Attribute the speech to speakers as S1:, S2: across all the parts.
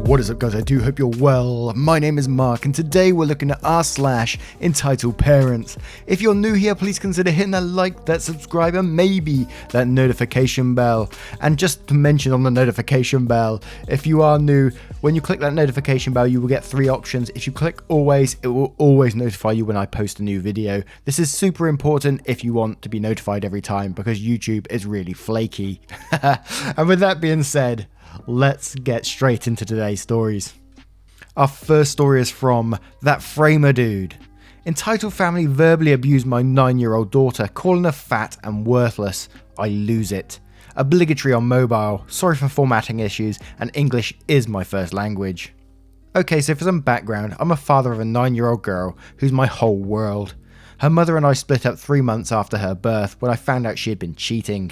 S1: What is up, guys? I do hope you're well. My name is Mark and today we're looking at rslash entitled parents. If you're new here, please consider hitting that like, that subscribe, and maybe that notification bell. And just to mention on the notification bell, if you are new, when you click that notification bell you will get 3 options. If you click always, it will always notify you when I post a new video. This is super important if you want to be notified every time because YouTube is really flaky. And with that being said, let's get straight into today's stories. Our first story is from That Framer Dude. Entitled family verbally abused my 9-year-old daughter, calling her fat and worthless. I lose it. Obligatory on mobile. Sorry for formatting issues, and English is my first language. Okay, so for some background, I'm a father of a 9-year-old girl who's my whole world. Her mother and I split up 3 months after her birth when I found out she had been cheating.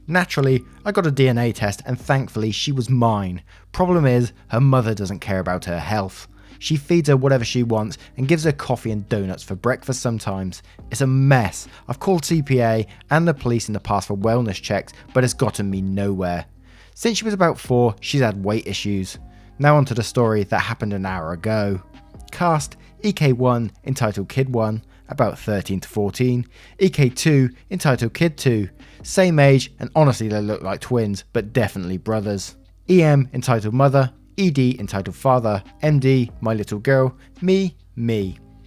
S1: Naturally, I got a DNA test and thankfully she was mine. Problem is, her mother doesn't care about her health. She feeds her whatever she wants and gives her coffee and donuts for breakfast sometimes. It's a mess. I've called CPA and the police in the past for wellness checks, but it's gotten me nowhere. Since she was about 4, she's had weight issues. Now onto the story that happened an hour ago. Cast EK1 entitled Kid 1, about 13 to 14, EK2 entitled Kid 2, same age and honestly they look like twins but definitely brothers, EM entitled Mother, ED entitled Father, MD my little girl, me.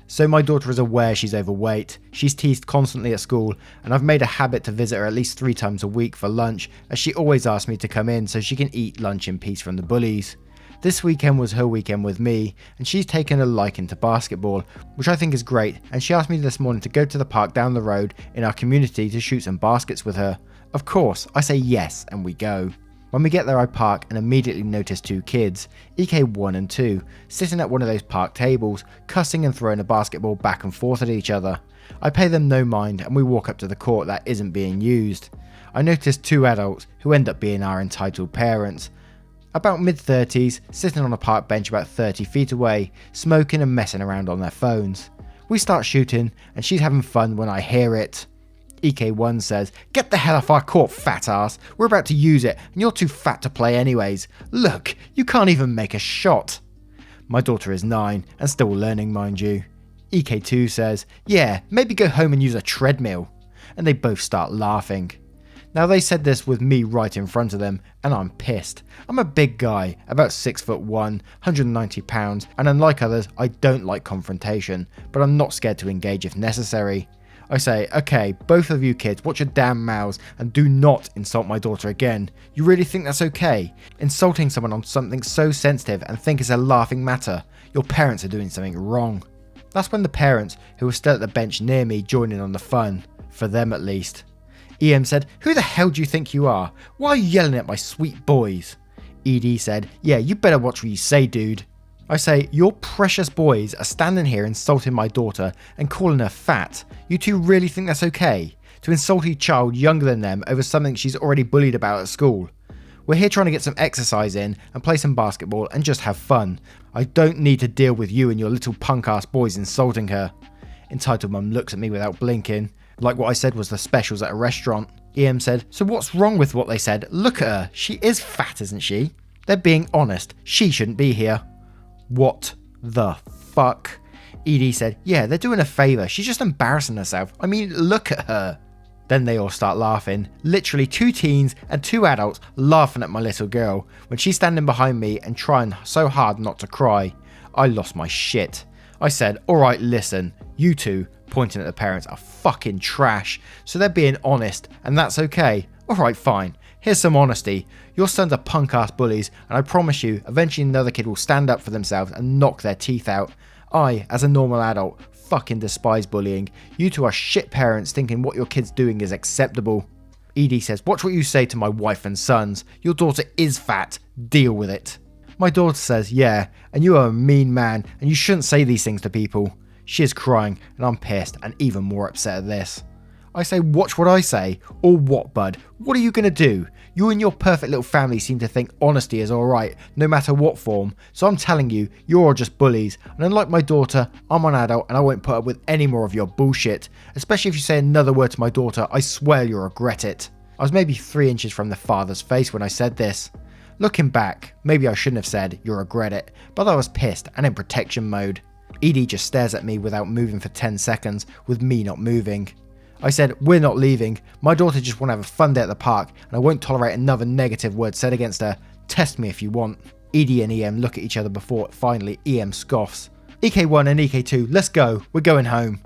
S1: So my daughter is aware she's overweight, she's teased constantly at school and I've made a habit to visit her at least 3 times a week for lunch as she always asks me to come in so she can eat lunch in peace from the bullies. This weekend was her weekend with me, and she's taken a liking to basketball, which I think is great, and she asked me this morning to go to the park down the road in our community to shoot some baskets with her. Of course, I say yes, and we go. When we get there I park and immediately notice 2 kids, EK1 and 2, sitting at one of those park tables, cussing and throwing a basketball back and forth at each other. I pay them no mind and we walk up to the court that isn't being used. I notice 2 adults who end up being our entitled parents. About mid-30s, sitting on a park bench about 30 feet away, smoking and messing around on their phones. We start shooting, and she's having fun when I hear it. EK1 says, "Get the hell off our court, fat ass. We're about to use it, and you're too fat to play anyways. Look, you can't even make a shot." My daughter is 9, and still learning mind you. EK2 says, "Yeah, maybe go home and use a treadmill." And they both start laughing. Now they said this with me right in front of them, and I'm pissed. I'm a big guy, about 6'1", 190 pounds, and unlike others, I don't like confrontation, but I'm not scared to engage if necessary. I say, okay, both of you kids, watch your damn mouths and do not insult my daughter again. You really think that's okay? Insulting someone on something so sensitive and think it's a laughing matter? Your parents are doing something wrong. That's when the parents, who were still at the bench near me, joined in on the fun. For them at least. EM said, "Who the hell do you think you are? Why are you yelling at my sweet boys?" ED said, "Yeah, you better watch what you say, dude." I say, "Your precious boys are standing here insulting my daughter and calling her fat. You two really think that's okay? To insult a child younger than them over something she's already bullied about at school? We're here trying to get some exercise in and play some basketball and just have fun. I don't need to deal with you and your little punk ass boys insulting her." Entitled Mum looks at me without blinking. Like what I said was the specials at a restaurant. EM said, "So what's wrong with what they said? Look at her. She is fat, isn't she? They're being honest. She shouldn't be here." What the fuck? ED said, "Yeah, they're doing a favour. She's just embarrassing herself. I mean, look at her." Then they all start laughing. Literally 2 teens and 2 adults laughing at my little girl when she's standing behind me and trying so hard not to cry. I lost my shit. I said, "Alright, listen, you two," pointing at the parents, "are fucking trash, so they're being honest, and that's okay. Alright, fine. Here's some honesty. Your sons are punk-ass bullies, and I promise you, eventually another kid will stand up for themselves and knock their teeth out. I, as a normal adult, fucking despise bullying. You two are shit parents thinking what your kid's doing is acceptable." ED says, "Watch what you say to my wife and sons. Your daughter is fat. Deal with it." My daughter says, "Yeah, and you are a mean man, and you shouldn't say these things to people." She is crying, and I'm pissed and even more upset at this. I say, "Watch what I say." Or what, bud? What are you going to do? You and your perfect little family seem to think honesty is alright, no matter what form, so I'm telling you, you're all just bullies, and unlike my daughter, I'm an adult and I won't put up with any more of your bullshit. Especially if you say another word to my daughter, I swear you'll regret it. I was maybe 3 inches from the father's face when I said this. Looking back, maybe I shouldn't have said you'll regret it, but I was pissed and in protection mode. Edie just stares at me without moving for 10 seconds, with me not moving. I said, we're not leaving, my daughter just want to have a fun day at the park and I won't tolerate another negative word said against her. Test me if you want. Edie and EM look at each other before finally EM scoffs. EK1 and EK2, let's go, we're going home.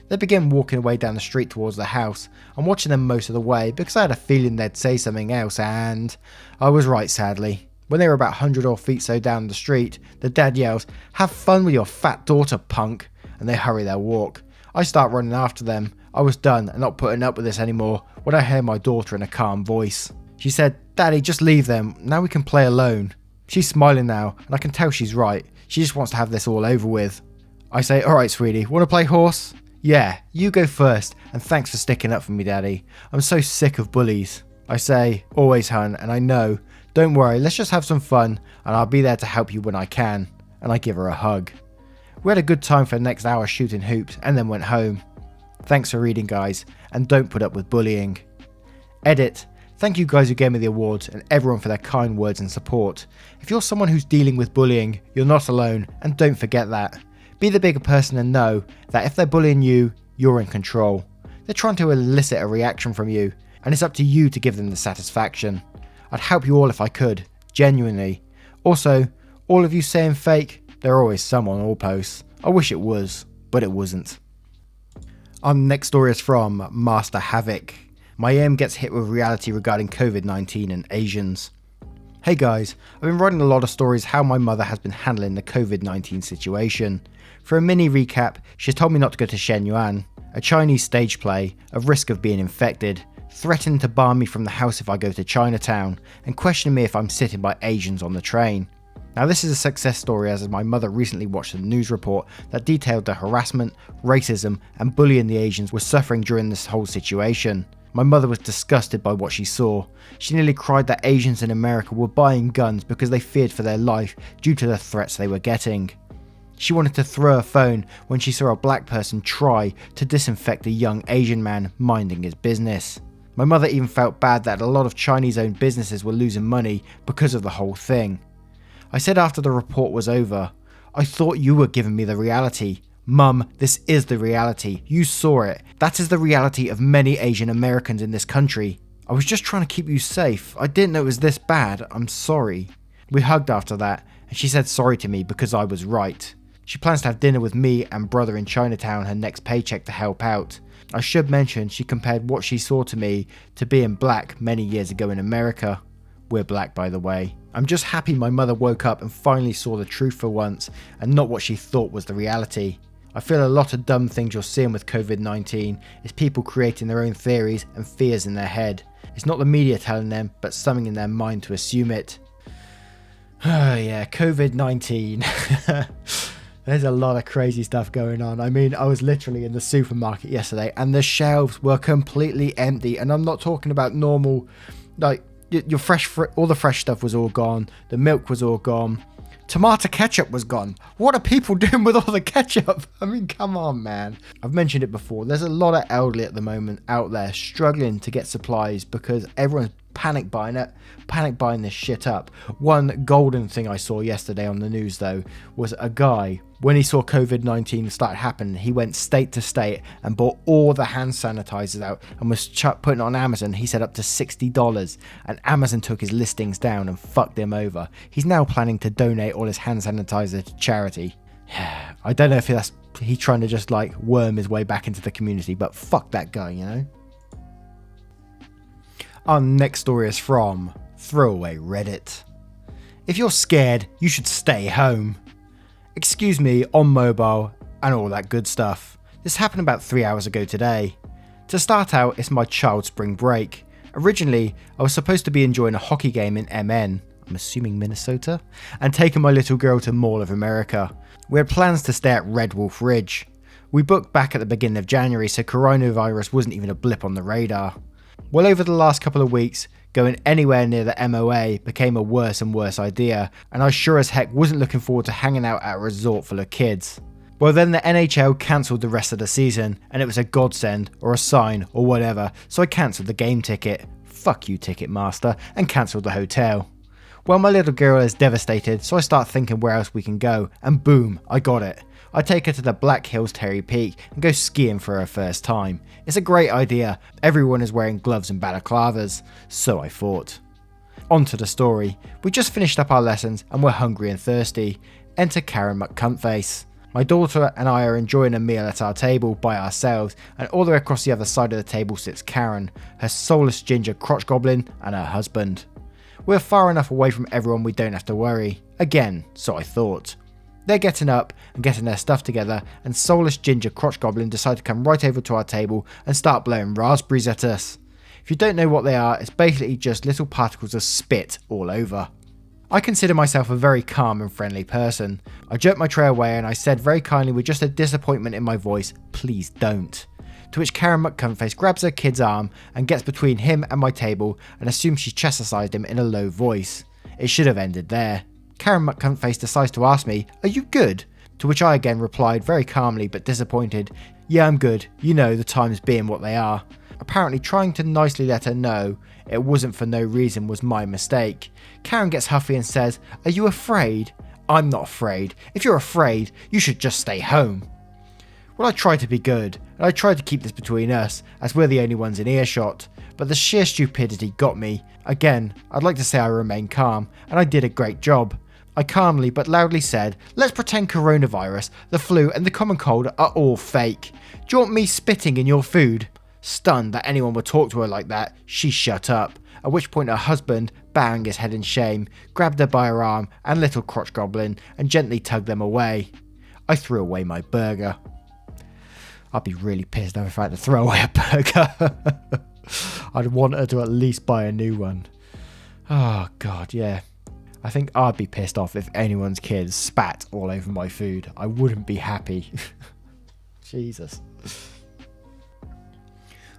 S1: They begin walking away down the street towards the house. I'm watching them most of the way because I had a feeling they'd say something else, and I was right, sadly. When they were about 100 or feet so down the street, the dad yells, "Have fun with your fat daughter, punk," and they hurry their walk. I start running after them. I was done and not putting up with this anymore when I hear my daughter in a calm voice. She said, "Daddy, just leave them, now we can play alone." She's smiling now and I can tell she's right. She just wants to have this all over with. I say, "Alright sweetie, wanna play horse?" "Yeah, you go first, and thanks for sticking up for me, Daddy. I'm so sick of bullies." I say, "Always, hun, and I know. Don't worry, let's just have some fun, and I'll be there to help you when I can." And I give her a hug. We had a good time for the next hour shooting hoops, and then went home. Thanks for reading, guys, and don't put up with bullying. Edit. Thank you guys who gave me the awards, and everyone for their kind words and support. If you're someone who's dealing with bullying, you're not alone, and don't forget that. Be the bigger person and know that if they're bullying you, you're in control. They're trying to elicit a reaction from you, and it's up to you to give them the satisfaction. I'd help you all if I could, genuinely. Also, all of you saying fake, there are always some on all posts. I wish it was, but it wasn't. Our next story is from Master Havoc. My aim gets hit with reality regarding COVID-19 and Asians. Hey guys, I've been writing a lot of stories how my mother has been handling the COVID-19 situation. For a mini recap, she's told me not to go to Shenyuan, a Chinese stage play, of risk of being infected, threatening to bar me from the house if I go to Chinatown, and questioning me if I'm sitting by Asians on the train. Now this is a success story as my mother recently watched a news report that detailed the harassment, racism and bullying the Asians were suffering during this whole situation. My mother was disgusted by what she saw. She nearly cried that Asians in America were buying guns because they feared for their life due to the threats they were getting. She wanted to throw her phone when she saw a black person try to disinfect a young Asian man minding his business. My mother even felt bad that a lot of Chinese-owned businesses were losing money because of the whole thing. I said after the report was over, "I thought you were giving me the reality. Mum, this is the reality. You saw it. That is the reality of many Asian Americans in this country. I was just trying to keep you safe. I didn't know it was this bad. I'm sorry." We hugged after that, and she said sorry to me because I was right. She plans to have dinner with me and brother in Chinatown her next paycheck to help out. I should mention she compared what she saw to me to being black many years ago in America. We're black, by the way. I'm just happy my mother woke up and finally saw the truth for once, and not what she thought was the reality. I feel a lot of dumb things you're seeing with COVID-19 is people creating their own theories and fears in their head. It's not the media telling them, but something in their mind to assume it. Oh yeah, COVID-19. There's a lot of crazy stuff going on. I mean, I was literally in the supermarket yesterday and the shelves were completely empty. And I'm not talking about normal, like your all the fresh stuff was all gone. The milk was all gone. Tomato ketchup was gone. What are people doing with all the ketchup? I mean, come on, man. I've mentioned it before. There's a lot of elderly at the moment out there struggling to get supplies because everyone's panic buying this shit up. One golden thing I saw yesterday on the news though was a guy, when he saw COVID-19 start happening, he went state to state and bought all the hand sanitizers out and was putting it on Amazon. He said up to $60, and Amazon took his listings down and fucked him over. He's now planning to donate all his hand sanitizer to charity. I don't know if he's trying to just like worm his way back into the community, but fuck that guy, you know. Our next story is from Throwaway Reddit. If you're scared, you should stay home. Excuse me, on mobile, and all that good stuff. This happened about 3 hours ago today. To start out, it's my child's spring break. Originally, I was supposed to be enjoying a hockey game in MN, I'm assuming Minnesota, and taking my little girl to Mall of America. We had plans to stay at Red Wolf Ridge. We booked back at the beginning of January, so coronavirus wasn't even a blip on the radar. Well, over the last couple of weeks, going anywhere near the MOA became a worse and worse idea, and I sure as heck wasn't looking forward to hanging out at a resort full of kids. Well, then the NHL cancelled the rest of the season, and it was a godsend, or a sign, or whatever, so I cancelled the game ticket, fuck you Ticketmaster, and cancelled the hotel. Well, my little girl is devastated, so I start thinking where else we can go, and boom, I got it. I take her to the Black Hills Terry Peak and go skiing for her first time. It's a great idea, everyone is wearing gloves and balaclavas, so I thought. On to the story. We just finished up our lessons and we're hungry and thirsty. Enter Karen McCuntface. My daughter and I are enjoying a meal at our table by ourselves, and all the way across the other side of the table sits Karen, her soulless ginger crotch goblin, and her husband. We're far enough away from everyone we don't have to worry. Again, so I thought. They're getting up and getting their stuff together, and soulless ginger crotch goblin decide to come right over to our table and start blowing raspberries at us. If you don't know what they are, it's basically just little particles of spit all over. I consider myself a very calm and friendly person. I jerked my tray away and I said very kindly with just a disappointment in my voice, "Please don't." To which Karen McCuntface grabs her kid's arm and gets between him and my table and assumes she chastised him in a low voice. It should have ended there. Karen McCuntface decides to ask me, "Are you good?" To which I again replied very calmly but disappointed, "Yeah, I'm good, you know, the times being what they are." Apparently trying to nicely let her know it wasn't for no reason was my mistake. Karen gets huffy and says, "Are you afraid?" "I'm not afraid. If you're afraid, you should just stay home." Well, I tried to be good, and I tried to keep this between us, as we're the only ones in earshot, but the sheer stupidity got me. Again, I'd like to say I remained calm, and I did a great job. I calmly but loudly said, "Let's pretend coronavirus, the flu and the common cold are all fake. Do you want me spitting in your food?" Stunned that anyone would talk to her like that, she shut up, at which point her husband, bowing his head in shame, grabbed her by her arm and little crotch goblin and gently tugged them away. I threw away my burger. I'd be really pissed if I had to throw away a burger. I'd want her to at least buy a new one. Oh god, yeah. I think I'd be pissed off if anyone's kids spat all over my food. I wouldn't be happy. Jesus.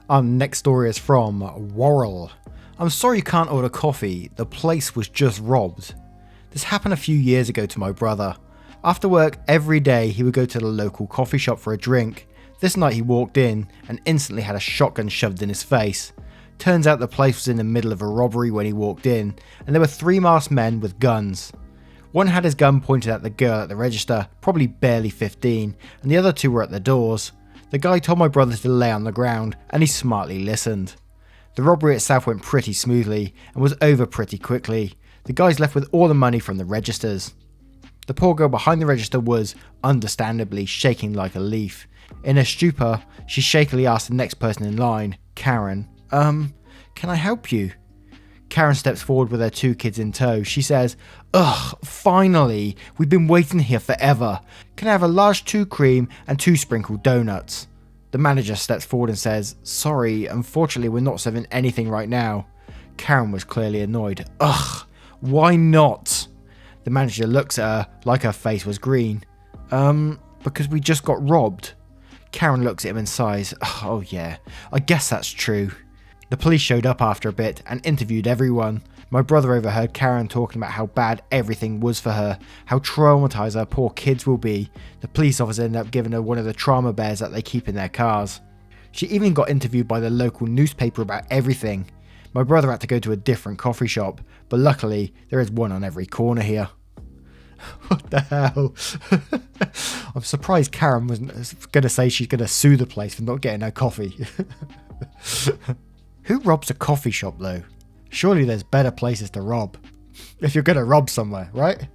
S1: Our next story is from Warrell. "I'm sorry you can't order coffee, the place was just robbed." This happened a few years ago to my brother. After work every day he would go to the local coffee shop for a drink. This night he walked in and instantly had a shotgun shoved in his face. Turns out the place was in the middle of a robbery when he walked in, and there were 3 masked men with guns. One had his gun pointed at the girl at the register, probably barely 15, and the other 2 were at the doors. The guy told my brother to lay on the ground, and he smartly listened. The robbery itself went pretty smoothly, and was over pretty quickly. The guys left with all the money from the registers. The poor girl behind the register was, understandably, shaking like a leaf. In her stupor, she shakily asked the next person in line, Karen, can I help you?" Karen steps forward with her 2 kids in tow. She says, "Ugh, finally, we've been waiting here forever. Can I have a large 2 cream and 2 sprinkled donuts?" The manager steps forward and says, "Sorry, unfortunately we're not serving anything right now." Karen was clearly annoyed. "Ugh, why not?" The manager looks at her like her face was green. Because we just got robbed." Karen looks at him and sighs. "Oh yeah, I guess that's true." The police showed up after a bit and interviewed everyone. My brother overheard Karen talking about how bad everything was for her, how traumatized her poor kids will be. The police officer ended up giving her one of the trauma bears that they keep in their cars. She even got interviewed by the local newspaper about everything. My brother had to go to a different coffee shop, but luckily there is one on every corner here. What the hell? I'm surprised Karen wasn't going to say she's going to sue the place for not getting her coffee. Who robs a coffee shop though? Surely there's better places to rob. If you're going to rob somewhere, right?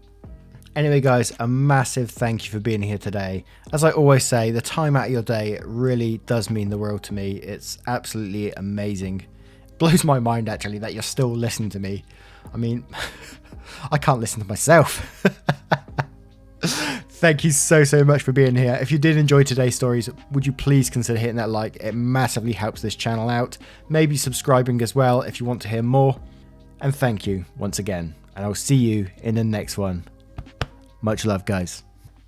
S1: Anyway guys, a massive thank you for being here today. As I always say, the time out of your day really does mean the world to me. It's absolutely amazing. It blows my mind actually that you're still listening to me. I mean, I can't listen to myself. Thank you so much for being here. If you did enjoy today's stories, would you please consider hitting that like? It massively helps this channel out. Maybe subscribing as well if you want to hear more. And thank you once again. And I'll see you in the next one. Much love, guys.